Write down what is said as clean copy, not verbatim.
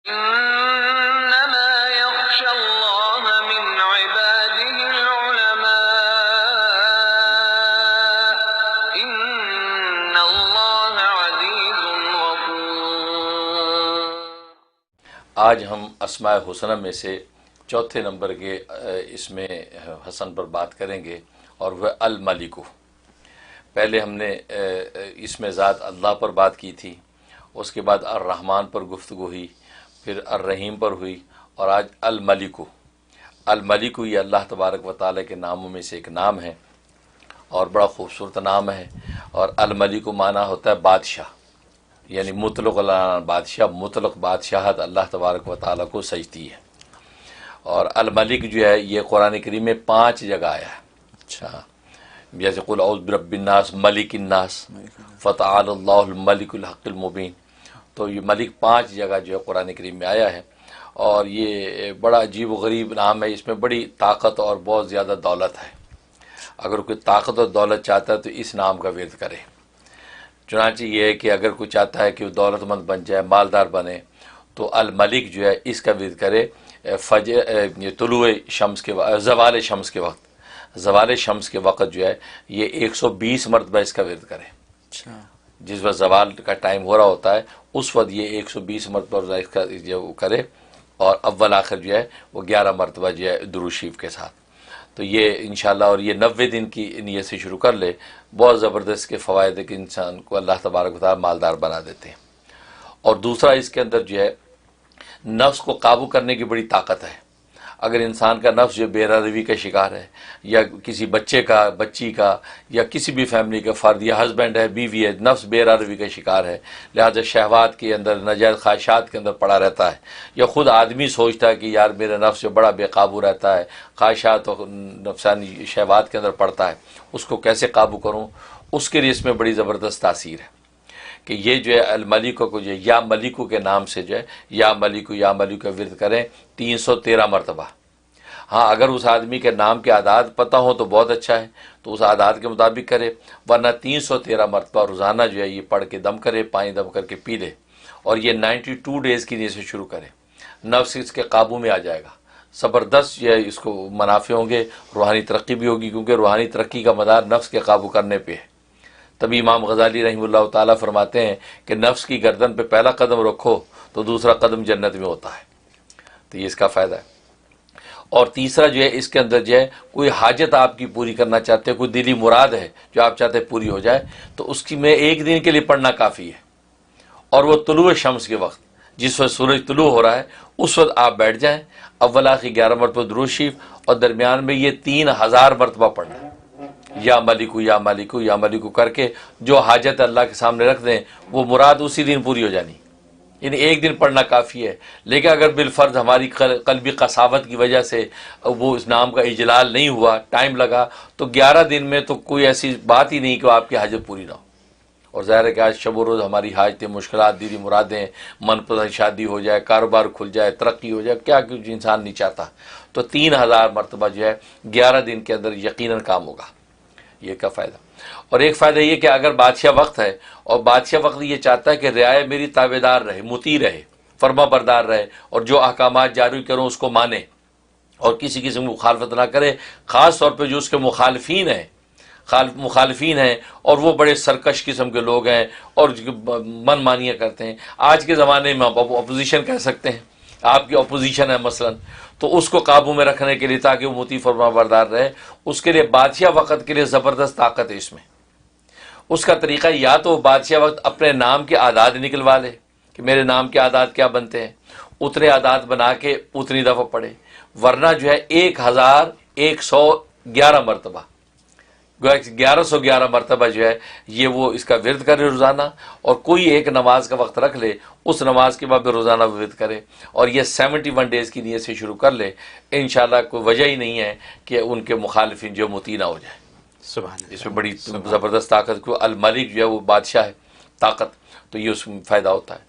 إنما يخشى الله من عباده العلماء إن الله عزيز غفور۔ آج ہم اسماء حسنہ میں سے چوتھے نمبر کے اس میں حسن پر بات کریں گے، اور وہ الملک۔ پہلے ہم نے اس میں ذات اللہ پر بات کی تھی، اس کے بعد الرحمن پر گفتگو ہوئی، پھر الرحیم پر ہوئی، اور آج الملک۔ الملک یہ اللہ تبارک و تعالیٰ کے ناموں میں سے ایک نام ہے، اور بڑا خوبصورت نام ہے۔ اور الملک معنی ہوتا ہے بادشاہ، یعنی مطلق بادشاہ، مطلق بادشاہت اللہ تبارک و تعالیٰ کو سجتی ہے۔ اور الملک جو ہے یہ قرآن کریم میں 5 جگہ آیا ہے۔ اچھا، جیسے قل اعوذ برب الناس، ملک الناس، فتعال اللہ الملک الحق المبین۔ تو یہ ملک 5 جگہ جو ہے قرآن کریم میں آیا ہے، اور یہ بڑا عجیب و غریب نام ہے، اس میں بڑی طاقت اور بہت زیادہ دولت ہے۔ اگر کوئی طاقت اور دولت چاہتا ہے تو اس نام کا ورد کرے۔ چنانچہ یہ ہے کہ اگر کوئی چاہتا ہے کہ وہ دولت مند بن جائے، مالدار بنے، تو الملک جو ہے اس کا ورد کرے طلوع شمس کے زوال شمس کے وقت۔ زوال شمس کے وقت جو ہے یہ 120 مرتبہ اس کا ورد کرے۔ جس وقت زوال کا ٹائم ہو رہا ہوتا ہے اس وقت یہ 120 مرتبہ اس کا جو کرے، اور اول آخر جو ہے وہ 11 مرتبہ جو ہے درود شریف کے ساتھ۔ تو یہ انشاءاللہ، اور یہ 90 دن کی نیت سے شروع کر لے، بہت زبردست کے فوائد ہے کہ انسان کو اللہ تبارک و تعالیٰ مالدار بنا دیتے ہیں۔ اور دوسرا اس کے اندر جو ہے نفس کو قابو کرنے کی بڑی طاقت ہے۔ اگر انسان کا نفس جو بے روی کا شکار ہے، یا کسی بچے کا، بچی کا، یا کسی بھی فیملی کا فرد، یا ہسبینڈ ہے، بیوی ہے، نفس بے روی کا شکار ہے، لہذا شہوات کے اندر، ناجائز خواہشات کے اندر پڑا رہتا ہے، یا خود آدمی سوچتا ہے کہ یار میرا نفس جو بڑا بے قابو رہتا ہے، خواہشات اور نفسانی شہوات کے اندر پڑتا ہے، اس کو کیسے قابو کروں؟ اس کے لیے اس میں بڑی زبردست تاثیر ہے کہ یہ جو ہے الملک کو جو ہے یا ملکو کے نام سے جو ہے یا ملکو کا ورد کریں 313 مرتبہ۔ ہاں، اگر اس آدمی کے نام کے اعداد پتہ ہوں تو بہت اچھا ہے، تو اس اعداد کے مطابق کرے، ورنہ 313 مرتبہ روزانہ جو ہے یہ پڑھ کے دم کرے، پانی دم کر کے پی لے، اور یہ 92 ڈیز کی نیت سے شروع کرے۔ نفس اس کے قابو میں آ جائے گا، زبردست جو ہے اس کو منافع ہوں گے، روحانی ترقی بھی ہوگی، کیونکہ روحانی ترقی کا مدار نفس کے قابو کرنے پہ ہے۔ تبھی امام غزالی رحمہ اللہ تعالیٰ فرماتے ہیں کہ نفس کی گردن پہ پہلا قدم رکھو تو دوسرا قدم جنت میں ہوتا ہے۔ تو یہ اس کا فائدہ ہے۔ اور تیسرا جو ہے اس کے اندر جو ہے کوئی حاجت آپ کی پوری کرنا چاہتے ہیں، کوئی دلی مراد ہے جو آپ چاہتے ہیں پوری ہو جائے، تو اس کی میں 1 دن کے لیے پڑھنا کافی ہے، اور وہ طلوع شمس کے وقت، جس وقت سورج طلوع ہو رہا ہے اس وقت آپ بیٹھ جائیں، اول آخر 11 مرتبہ درود شریف، اور درمیان میں یہ 3000 مرتبہ پڑھنا ہے، یا ملکو یا ملکو یا ملکو کر کے جو حاجت اللہ کے سامنے رکھ دیں وہ مراد اسی دن پوری ہو جانی۔ یعنی 1 دن پڑھنا کافی ہے، لیکن اگر بالفرض ہماری قلبی قساوت کی وجہ سے وہ اس نام کا اجلال نہیں ہوا، ٹائم لگا، تو 11 دن میں تو کوئی ایسی بات ہی نہیں کہ آپ کی حاجت پوری نہ ہو۔ اور ظاہر ہے کہ آج شب و روز ہماری حاجتیں، مشکلات، دلی مرادیں، من پسند شادی ہو جائے، کاروبار کھل جائے، ترقی ہو جائے، کیا کچھ انسان نہیں چاہتا، تو 3000 مرتبہ جو ہے 11 دن کے اندر یقیناً کام ہوگا۔ یہ کا فائدہ۔ اور ایک فائدہ یہ کہ اگر بادشاہ وقت ہے، اور بادشاہ وقت یہ چاہتا ہے کہ رعایا میری تابع دار رہے، مطیع رہے، فرما بردار رہے، اور جو احکامات جاری کروں اس کو مانے، اور کسی قسم کی مخالفت نہ کرے، خاص طور پہ جو اس کے مخالفین ہیں اور وہ بڑے سرکش قسم کے لوگ ہیں اور من مانیاں کرتے ہیں۔ آج کے زمانے میں آپ اپوزیشن کہہ سکتے ہیں، آپ کی اپوزیشن ہے مثلا، تو اس کو قابو میں رکھنے کے لیے تاکہ وہ مطیع فرما بردار رہے، اس کے لیے بادشاہ وقت کے لیے زبردست طاقت ہے اس میں۔ اس کا طریقہ یا تو بادشاہ وقت اپنے نام کے اعداد نکلوا لے کہ میرے نام کے اعداد کیا بنتے ہیں، اتنے اعداد بنا کے اتنی دفعہ پڑھے، ورنہ جو ہے 1111 مرتبہ، 1111 مرتبہ جو ہے یہ وہ اس کا ورد کرے روزانہ، اور کوئی ایک نماز کا وقت رکھ لے، اس نماز کے بعد روزانہ ورد کرے، اور یہ 71 ڈیز کی نیت سے شروع کر لے، انشاءاللہ کوئی وجہ ہی نہیں ہے کہ ان کے مخالفین جو مطیع نہ ہو جائے۔ سبحان اللہ، اس میں بڑی زبردست طاقت کو الملک جو ہے وہ بادشاہ ہے، طاقت، تو یہ اس میں فائدہ ہوتا ہے۔